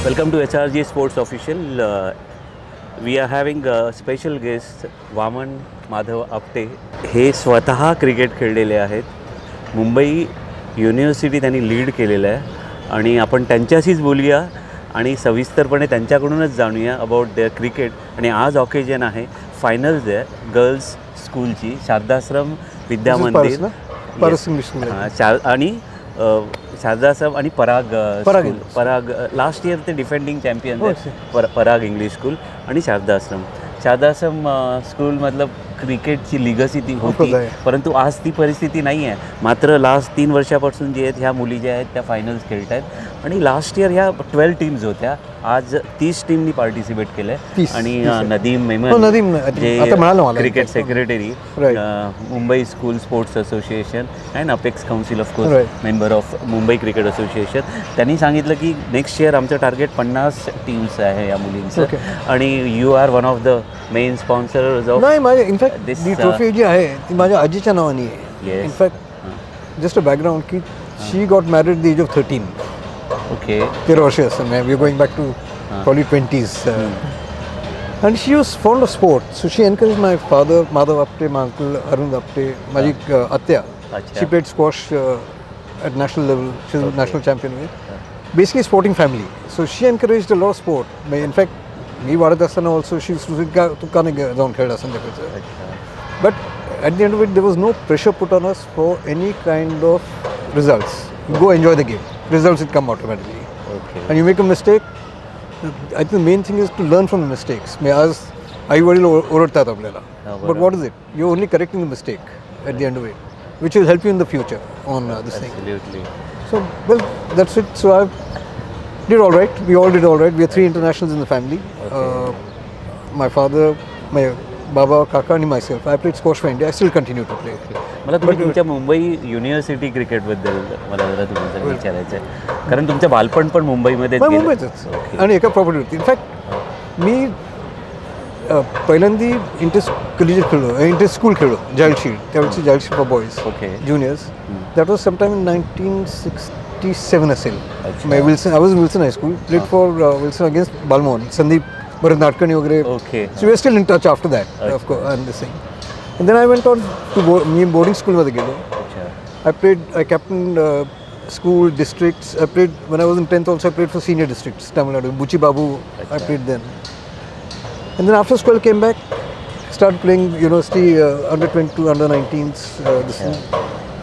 Welcome to HRG Sports Official. We are having a special guest, Vaman Madhav Apte. हे स्वतः cricket खेळलेले आहेत. Mumbai university त्यांनी lead केलेलं आहे आणि आपण त्यांच्याशीच बोलूया आणि सविस्तरपणे त्यांच्याकडूनच जाणूया अबाउट देअर क्रिकेट. आणि आज ऑकेजन आहे फायनल्स आहे गर्ल्स स्कूलची, शारदाश्रम विद्या मंदिर आणि शारदाश्रम आणि पराग लास्ट इयर ते डिफेंडिंग चॅम्पियन पराग इंग्लिश स्कूल आणि शारदाश्रम स्कूल मतलब क्रिकेटची लिगसी ती होती, परंतु आज ती परिस्थिती नाही आहे. मात्र लास्ट 3 वर्षापासून जे आहेत ह्या मुली ज्या आहेत त्या फायनल्स खेळत आहेत आणि लास्ट इयर ह्या 12 टीम्स होत्या. आज 30 टीमनी पार्टिसिपेट केलं आहे आणि नदीम मेमन जे cricket secretary Mumbai school sports association and apex council of course member of Mumbai cricket association, त्यांनी सांगितलं की नेक्स्ट इयर आमचं टार्गेट 50 टीम्स आहे या मुलींचं आणि you are one of the main sponsors of. नाही, माझे इनफॅक्ट दी ट्रॉफी जी आहे ती माझ्या आजीच्या नावाने आहे. इनफॅक्ट जस्ट अ बॅकग्राऊंड की she got married the age of 13. Okay, 13 वर्षे असं we are going back to probably 20s. And she was fond of sports, so she encouraged my father, Madhav Apte, my uncle Arun Apte, my Atya. She played squash at national level. She was a national champion. Basically sporting family. So she encouraged a lot of sport. In fact, me वाढत असताना also she used to तू का नाही जाऊन खेळला संध्याकाळचं. But at the end of it, there was no pressure put on us for any kind of results. Go enjoy the game. Results will come automatically. Okay. And you make a mistake, I think the main thing is to learn from the mistakes. आज आई वडील ओरडतात आपल्याला, but what is it? You're only correcting the mistake at the end of it, which will help you in the future on this thing. Absolutely. So, well, that's it. So I did all right. We all did all right. We are 3 internationals in the family. My father, my Baba, Kaka and myself. I played squash for India. I still continue to play. मला तुम्ही तुमच्या Mumbai university क्रिकेटबद्दल मला जरा तुमचं विचारायचं आहे, कारण तुमचं बालपण पण मुंबईमध्येच मुंबईतच आणि एका प्रॉपर्टीवरती. इनफॅक्ट मी पहिल्यांदी इंटर स्कूल खेळलो जायलशील्ड, त्यावेळेची Giles Shield for boys juniors. That was sometime in 1967 असेल. Wilson, I was Wilson high school, played for Wilson against Balmohan, Sandeep Bharat Natkarni वगैरे. So we are still in touch after that of course and this thing. And then I went on to मी boarding स्कूलमध्ये गेलो. I captained school districts. I played when I was in 10th also. I played for senior districts, Tamil Nadu. Buchi Babu, I played then. And then after school I came back, started playing university under 22, under 19s.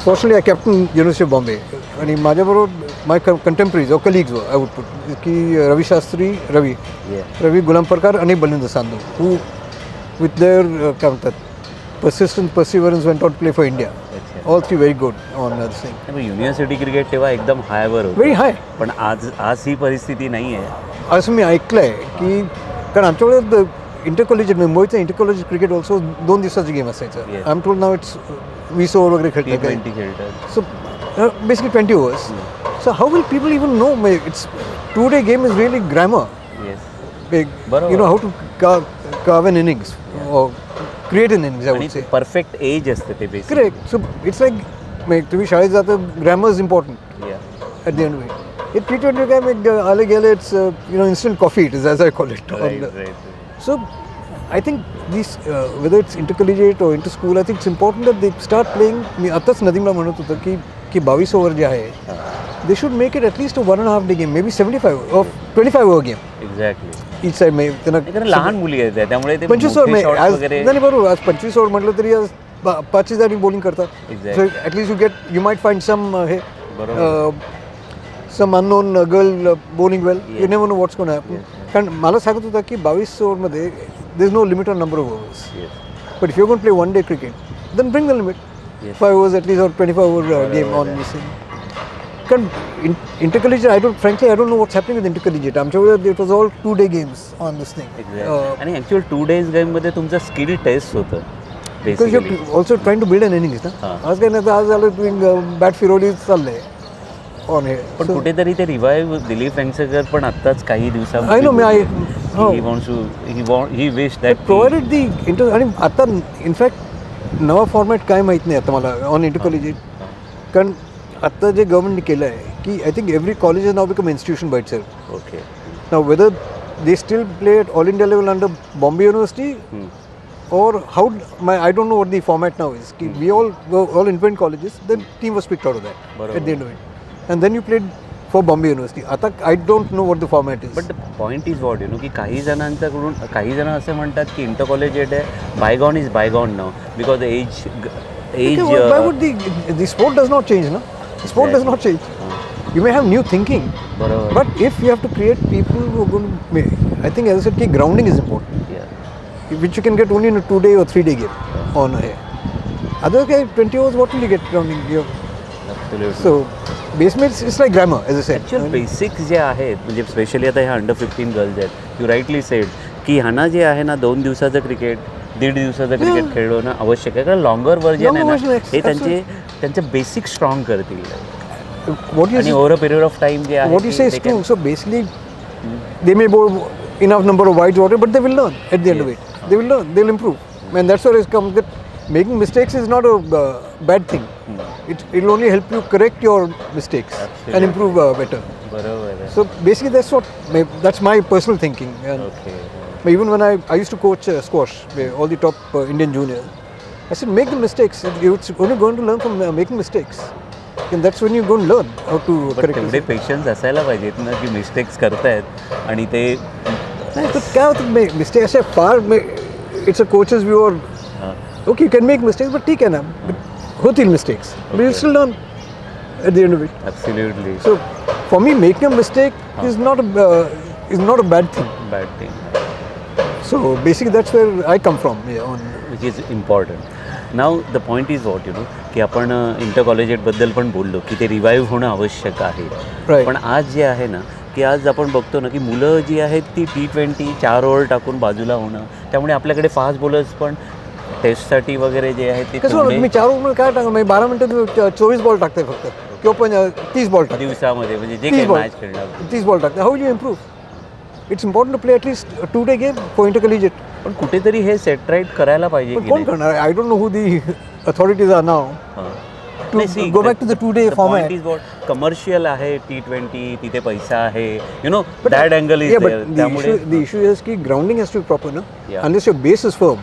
Fortunately I captained University of Bombay. आणि माझ्याबरोबर my contemporaries or colleagues were, I would put, की रवी शास्त्री, रवी गुलाम परकार आणि बलिंद्र Sandhu, who with their काय म्हणतात persistent perseverance went on to play for India. All 3 very good on this thing. University cricket तेव्हा एकदम हायवर होतं, व्हेरी हाय. पण आज ही परिस्थिती नाही आहे असं मी ऐकलंय की, कारण आमच्याकडे इंटर कॉलेज मुंबईचं इंटर कॉलेज क्रिकेट ऑल्सो 2 दिवसाचं गेम असायचं. I am told now it's 20 over वगैरे खेळतात. So basically 20 overs. So how will people even know it's 2-day game is really grammar. You know how to carve an innings or create an innings, I would say. Perfect age असते ते basically. Correct. So it's like तुम्ही शाळेत जाता, grammar is important at the end of it. It T20 game आले गेले, it's instant coffee, it is, as I call it. Right. So I think these whether it's intercollegiate or inter school, I think it's important that they start playing. मी आताच नदीमला म्हणत होतं की 22 over जे आहे, they should make it at least a 1.5 day game, maybe 75 or 25 over game. Exactly. Each side may त्यांना लहान मुली आहेत त्यामुळे ते 25 ओव्हर नाही बरोबर. आज 25 ओव्हर म्हटलं तरी आज 5 जणी बॉलिंग करतात. So at least you might find some unknown girl bowling well. You never know what's gonna happen. कारण मला सांगत होता की 22 ओव्हरमध्ये there is no limit on number of overs. But if you gonna play 1 day cricket then bring the limit 5 overs at least or 25 over game on this thing. Because intercollegiate, I don't know what's happening with intercollegiate. आमच्याकडे it was all 2-day games on this thing. आणि actual 2 days गेममध्ये तुमचं skill test होतं. Because you're also trying to build an innings ना. आज काय नाही, आज झालं तुम्ही बॅट फिरवली चाललंय ऑन हे. पण कुठेतरी ते रिवाईव्ह दिलीप वेंगसरकर पण आत्ताच काही दिवसांपूर्वी. I know, he wished that provided the inter. आणि आता इनफॅक्ट नवा फॉर्मॅट काय माहीत नाही आता मला ऑन इंटरकॉलेजिएट. कारण आता जे गव्हर्नमेंटने केलं आहे की I think every college has now become institution by itself. Okay. Now whether they still play at all India level under Bombay University or how, I don't know what the format now is. We all were all independent colleges, then team was picked out of that at the end of it. And then you played for Bombay University. आता I don't know what the format is. But the point is what, की काही जणांच्याकडून काही जण असे म्हणतात की inter collegiate आहे, bygone is bygone नाव, because age why would the sport does not change, no? The sport does not change. You may have new thinking, but if you have to create people who are going to make, I think as I said, grounding is important. Yeah. Which you can get only in a 2-day or 3-day game on air. Otherwise, 20 hours, what will you get grounding? Absolutely. So, basically it's like grammar, as I said. Actual basics जे आहेत, म्हणजे specially आता ह्या under 15 girls आहेत, you rightly said की ह्यांना जे आहे ना 2 दिवसाचं क्रिकेट, 1.5 दिवसाचं क्रिकेट खेळणं आवश्यक आहे, कारण लॉंगर व्हर्जन आहे ना हे त्यांचे बेसिक स्ट्रॉंग करतील. आणि over a period of time जे आहे, what you say is true. So basically they may bowl enough number of wides, whatever, but they will learn at the end of it. They will learn, they'll improve. And that's where it comes that making mistakes is not a bad thing. It will only help you correct your mistakes and improve better. So basically that's my personal thinking. Okay. Even when I used to coach squash, all the top Indian juniors, I said make the mistakes. You're only going to learn from making mistakes. And that's when you're going to learn how to correct तेवढे patience असायला पाहिजेत ना की mistakes करतायत आणि ते नाही. पण काय होतं मिस्टेक असे फार इट्स अ कोचेस व्यू और okay you can make mistakes but ठीक आहे ना, होतील mistakes but you still learn at the end of it. Absolutely. So for me making a mistake is not a bad thing. So basically that's where I come from, which is important. Now the point is what, की आपण inter कॉलेजिएटबद्दल पण बोललो की ते revive होणं आवश्यक आहे. पण आज जे आहे ना की आज आपण बघतो ना की मुलं जी आहेत ती T20 4 ओव्हर टाकून बाजूला होणं, त्यामुळे आपल्याकडे फास्ट बॉलर्स पण टेस्टसाठी वगैरे जे आहेत ते कसं मी 4 ओव्हर काय टाकणार, 12 मिनिटात 24 बॉल टाकते फक्त किंवा पण 30 बॉल टाकते दिवसामध्ये, म्हणजे जे काही मॅच खेळणार 30 बॉल टाकते. How will you improve? It's important to play at least 2-day game for intercollegiate. पण कुठेतरी हे सेट राईट करायला पाहिजे. कोण करणार? I don't know who the authorities are now to go back to the 2-day format. Commercial आहे T20, तिथे पैसा आहे, दॅट अँगल इज देयर. त्यामुळे द इश्यू इज की grounding has to be proper, ना? Unless your base is firm,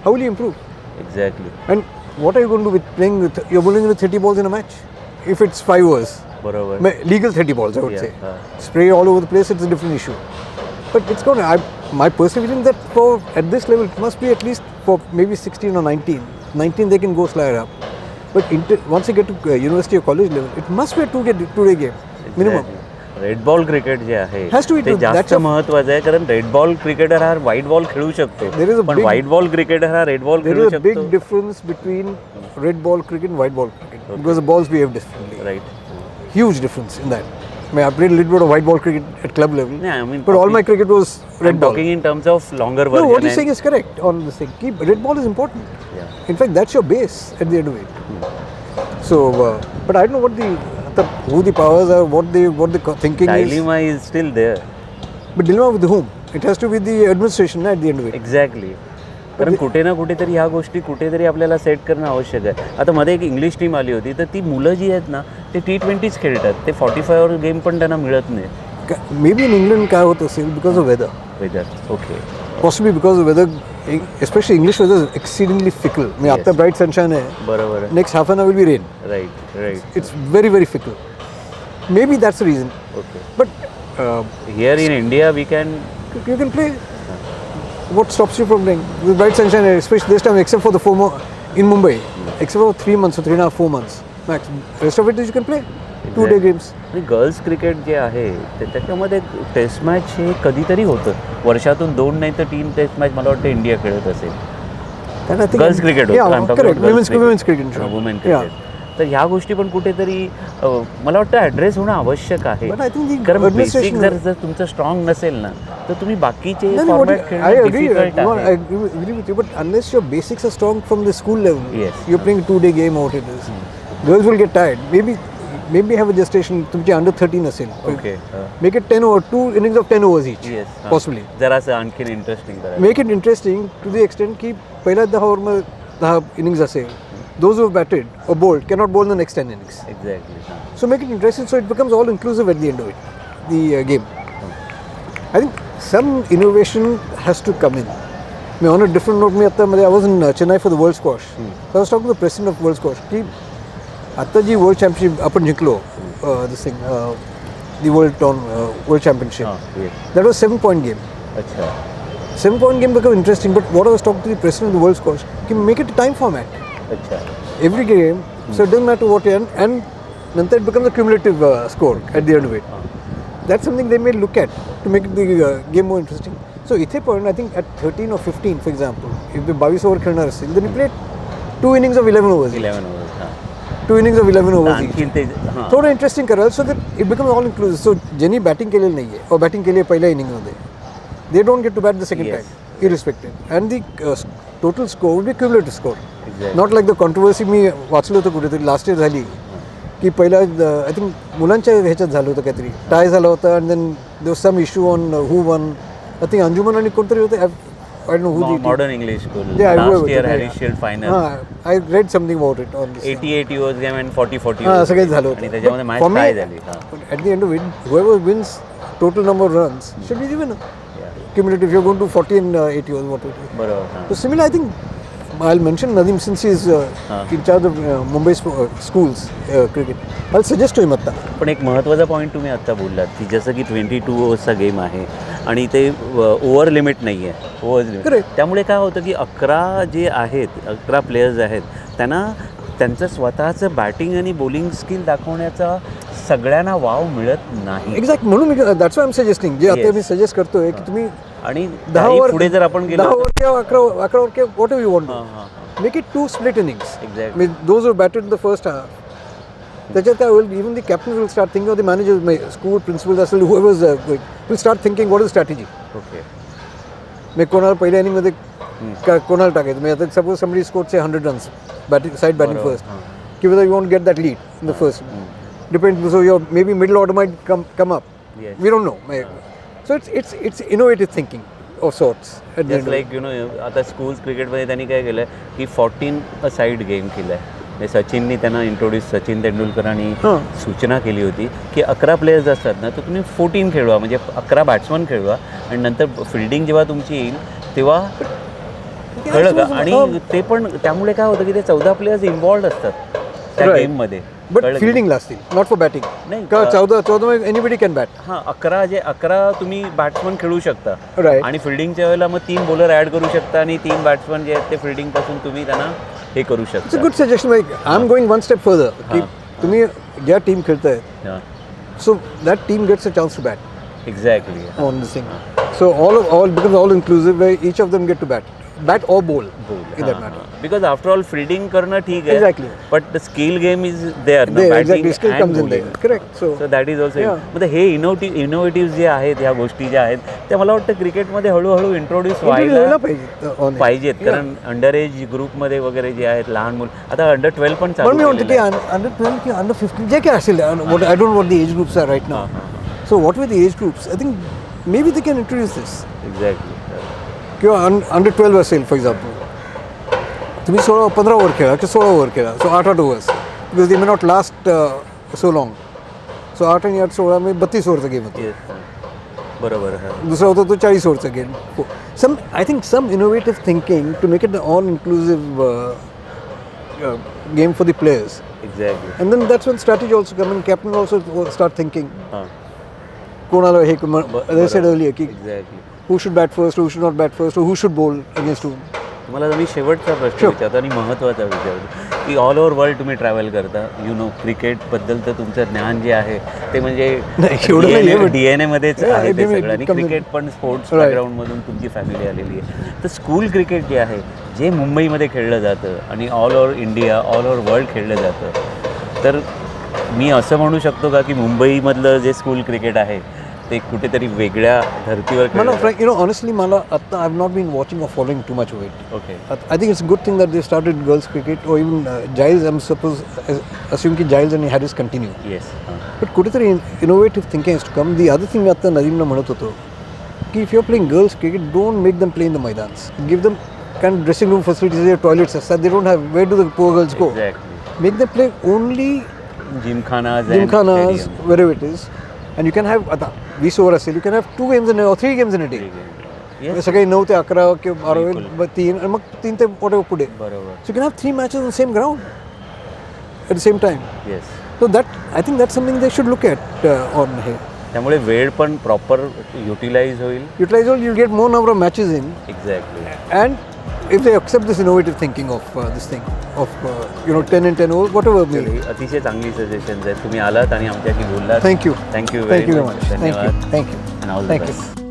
how will you improve? Exactly. And what are you going to with playing with your bowling with 30 balls in a match if it's 5 overs? बरोबर. Legal 30 balls, I would say. Spray all over the place, it's a different issue. But it's going to, my personal feeling that at this level, it must be at least for maybe 16 or 19. 19 they can go slightly up. But once you get to university or college level, it must be a 2-day game, minimum. Red ball cricket जे आहे ते जास्त महत्त्वाचं आहे, कारण red ball cricketer हा white ball खेळू शकतो, पण व्हाईट बॉल क्रिकेटर हा रेड बॉल खेळू शकतो. There is a big difference between red ball cricket and white ball cricket, because the balls behave differently. Right. Huge difference in that. I played a little bit of white ball cricket at club level. Yeah, I mean, but all my cricket was red ball. Talking in terms of longer version. No, what you're saying is correct on this thing. Red ball is important. Yeah. In fact, that's your base at the end of it. So, but I don't know what who the powers are, what the thinking is. Dilemma is still there. But dilemma with whom? It has to be the administration at the end of it. Exactly. कारण कुठे ना कुठेतरी ह्या गोष्टी कुठेतरी आपल्याला set करणं आवश्यक आहे. आता मध्ये एक इंग्लिश टीम आली होती, तर ती मुलं जी आहेत ना ते T20च खेळतात, ते 45 ओव्हर गेम पण त्यांना मिळत नाही. मे बी इन इंग्लंड काय होत असेल because of weather. Okay. Possibly because of weather, especially English weather is exceedingly fickle. आता bright sunshine है. बरोबर. Next half an hour will be rain. Right. It's very, very fickle. Maybe that's the reason. Okay. But here in India you can play. What stops you from playing? With bright sunshine, especially this time, except for the 4 months in Mumbai, except for 3 months or 3.5, 4 months max. Rest of it is you can play 2-day games. आणि girls cricket जे आहे त्याच्यामध्ये test match हे कधीतरी होतं, वर्षातून 2 नाही तर 3 test match मला वाटतं इंडिया खेळत असेल. Girls cricket women's cricket. Women cricket. तर ह्या गोष्टी पण कुठेतरी मला वाटतं ॲड्रेस होणं आवश्यक आहे, कारण बेसिक जर तुमचं स्ट्रॉंग नसेल ना तर तुम्ही बाकीचे फॉर्मॅट खेळणं डिफिकल्ट आहे. I agree with you, but unless your basics are strong from the school level, you're playing a 2-day game out it is. Girls will get tired. Maybe have a gestation, तुमची under 13 असेल. Okay. Make it 10 over 2 innings of 10 overs each. Yes. Possibly. जरासं आणखीन interesting करायचं. Make it interesting to the extent की पहिल्या 10 ओव्हरमध्ये 10 innings असेल. Those who have batted or bowled cannot bowl in the next 10 innings. Exactly. So make it interesting so it becomes all inclusive at the end of it, the game. I think some innovation has to come in. On a different note, I was in Chennai for the World Squash. So I was talking to the president of World Squash. Ki, आता जी World Championship आपण जिंकलो, this thing, the World Championship. That was 7-point game. अच्छा. 7-point game became interesting, but what I was talking to the president of the World Squash, ki make it a time format. अच्छा. Every game, so it doesn't matter what you end, and then it becomes a cumulative score at the end of it. That's something they may look at to make the game more interesting. So इथे पण I think at 13 or 15 for example, if the 22 over खेळणार असतील, then you play 2 innings of 11 overs. 11 overs. हां. 2 innings of 11 overs. आणखीन ते हां. थोडं interesting कराल so that it becomes all inclusive. So ज्यांनी बॅटिंग केलेलं नाहीये or बॅटिंग केली आहे पहिल्या इनिंगमध्ये, they don't get to bat the second Yes. time, irrespective. And the total score will be cumulative score. Exactly. Not like the controversy मी वाचलं होतं कुठेतरी last year झाली की पहिला आय थिंक मुलांच्या ह्याच्यात झालं होतं काहीतरी टाय झालं होतं and then there was some issue on who one I think Anjuman आणि कोणतरी होतं I don't know who modern English school Yeah, I last remember year that, Harry yeah. Shield final I read something about it on 80 overs game and 40 हां असं काही झालं आणि होतं त्याच्यामध्ये मॅच काय झाली. हां. At the end of it whoever wins total number of runs should be the winner. Cumulative, you're going to 40 and 80 overs, what it is. बरोबर. हां. So similar, I think I'll mention Nadeem since he's in charge of Mumbai schools cricket. I'll suggest to him atta. पण एक महत्त्वाचा point तुम्ही आत्ता बोललात की जसं की 22 ओव्हर्सचा गेम आहे आणि ते ओव्हर लिमिट नाही आहे, ओव्हर लिमिट. Correct. त्यामुळे काय होतं की 11 जे आहेत, 11 प्लेयर्स आहेत, त्यांना त्यांचं स्वतःचं बॅटिंग आणि बॉलिंग स्किल दाखवण्याचा सगळ्यांना वाव मिळत नाही. एक्झॅक्ट म्हणून मी that's why I am suggesting जे आता मी सजेस्ट करतोय की तुम्ही आणि 10 ओव्हर पुढे जर आपण 10 गेलो ओव्हर किंवा 11 ओव्हर किंवा व्हॉट यू वॉन्ट हां हां make it 2 split innings. Exactly. With those who batted in the first half, त्याच्यात काय होईल, even the captains will start thinking, or the managers, school principals असेल, whoever's going, will start thinking what is the strategy. Okay. मी कोणाला पहिल्या इनिंगमध्ये कोणाला टाकायचं म्हणजे आता सपोज समबडी स्कोर से 100 runs बॅटिंग साईड बॅटिंग बरोबर. फर्स्ट की whether you won't get that lead in the first. Depends, so your maybe middle order might come up. Yes. We don't know. So it's innovative thinking of sorts. at the end just of it. Like आता schools क्रिकेटमध्ये त्यांनी काय केलं की 14 अ side game केलं आहे. म्हणजे सचिननी त्यांना इंट्रोड्यूस, सचिन तेंडुलकरांनी हां. सूचना केली होती की 11 प्लेयर्स असतात ना, तर तुम्ही 14 खेळवा, म्हणजे 11 बॅट्समन खेळवा आणि नंतर फिल्डिंग जेव्हा तुमची येईल तेव्हा कळलं का. आणि ते पण त्यामुळे काय होतं की ते 14 प्लेयर्स इन्व्हॉल्ड असतात त्या Right. गेममध्ये. But fielding असतील, not for batting. नाही, का 14 मध्ये anybody can bat. हां, 11 तुम्ही बॅट्समन खेळू शकता Right. आणि फिल्डिंगच्या वेळेला मग 3 बॉलर ॲड करू शकता आणि 3 बॅट्समन जे आहेत ते फिल्डिंगपासून तुम्ही त्यांना हे करू It's a शकता. good suggestion. Like I'm going one step further. की तुम्ही ज्या टीम खेळताय, हां, so that team gets a chance to bat exactly. on this thing. So all becomes all inclusive where each of them get to bat or bowl in that matter. Because after all fielding करणं ठीक आहे, Exactly. But the skill game is there. There, exactly. Skill comes in there. Correct. So so that is also. Yeah. म्हणजे हे innovative जे आहेत, ह्या गोष्टी ज्या आहेत त्या मला वाटतं क्रिकेटमध्ये हळूहळू इंट्रोड्यूस introduce व्हायला व्हायला पाहिजे on it. पाहिजेत. Yeah. कारण अंडर एज ग्रुपमध्ये वगैरे जे आहेत लहान मुलं, आता अंडर 12 पण चालू पण मी म्हणतो की केलेलं आहे. under 12 की under 15 जे काय असेल, I don't know what the age groups are right now. So what were the age groups? I think maybe they can introduce this. Exactly. किंवा अंडर 12 असेल फॉर एक्झाम्पल, तुम्ही 15 ओव्हर खेळा की 16 ओव्हर खेळा, so 8 overs because they may not last so long. So 8 आणि 8 16 म्हणजे 32 ओव्हरचा game होतो. बरोबर. हां. दुसरा होता तो 40 ओव्हरचा game. I think some innovative thinking to make it all inclusive game for the players. Exactly. And then that's one strategy also come in. Captain also start thinking हां, कोणाला हे सेड अर्लियर की exactly. who should bat first, who should not bat first, or who should bowl against whom. तुम्हाला मी शेवटचा प्रश्न Sure. विचारतो आणि महत्त्वाचा विचारतो की ऑल ओव्हर वर्ल्ड तुम्ही ट्रॅव्हल करता, क्रिकेटबद्दल तर तुमचं ज्ञान जे आहे ते म्हणजे नाही, एवढं नाही आहे, but- DNA-मध्येच Yeah, आहे ते it सगळं. आणि comes in. क्रिकेट पण स्पोर्ट्स Right. बॅकग्राऊंडमधून तुमची फॅमिली आलेली आहे. तर स्कूल क्रिकेट जे आहे, जे मुंबईमध्ये खेळलं जातं आणि all over India, all over world खेळलं जातं, तर मी असं म्हणू शकतो का की मुंबईमधलं जे स्कूल क्रिकेट आहे ते कुठेतरी वेगळ्या धर्तीवर मला खेळलं फ्रँक ऑनेस्टली मला आत्ता I have not been watching or following too much of it. जातं? Okay. I think it's good thing that they started girls cricket और even Giles. I am suppose assume की जाइल्स आणि Harris continue. Yes. हां. But कुठेतरी innovative thinking has to come. The other thing मी आत्ता नदीमला म्हणत होतो की if you are playing girls cricket, don't make them play in the मैदान्स. Give them kind dressing room facilities, toilets असतात. They don't have where do the poor girls go. Exactly. Make them play only gymkhanas gymkhanas, wherever it is, and you can have 20 over असेल, you can have 2 games in or 3 games in a day. Yes. सकाळी 9 ते 11 किंवा 12 3 आणि मग 3 ते पुढे. बरोबर. So you can have 3 matches on the same ground at the same time. Yes. So I think that's something they should look at on here. त्यामुळे वेळ पण प्रॉपर युटिलाइज होईल. Utilize all, you'll get more number of matches in. Exactly. And if they accept this innovative thinking of this thing of 10 and 10 overs, whatever may be. अतिशय चांगली suggestions आहेत. तुम्ही आलात आणि आमच्याशी बोललात. Thank you. Thank you Thank you very much. Thank धन्यवाद. you. Thank you. And all the Thank you. best.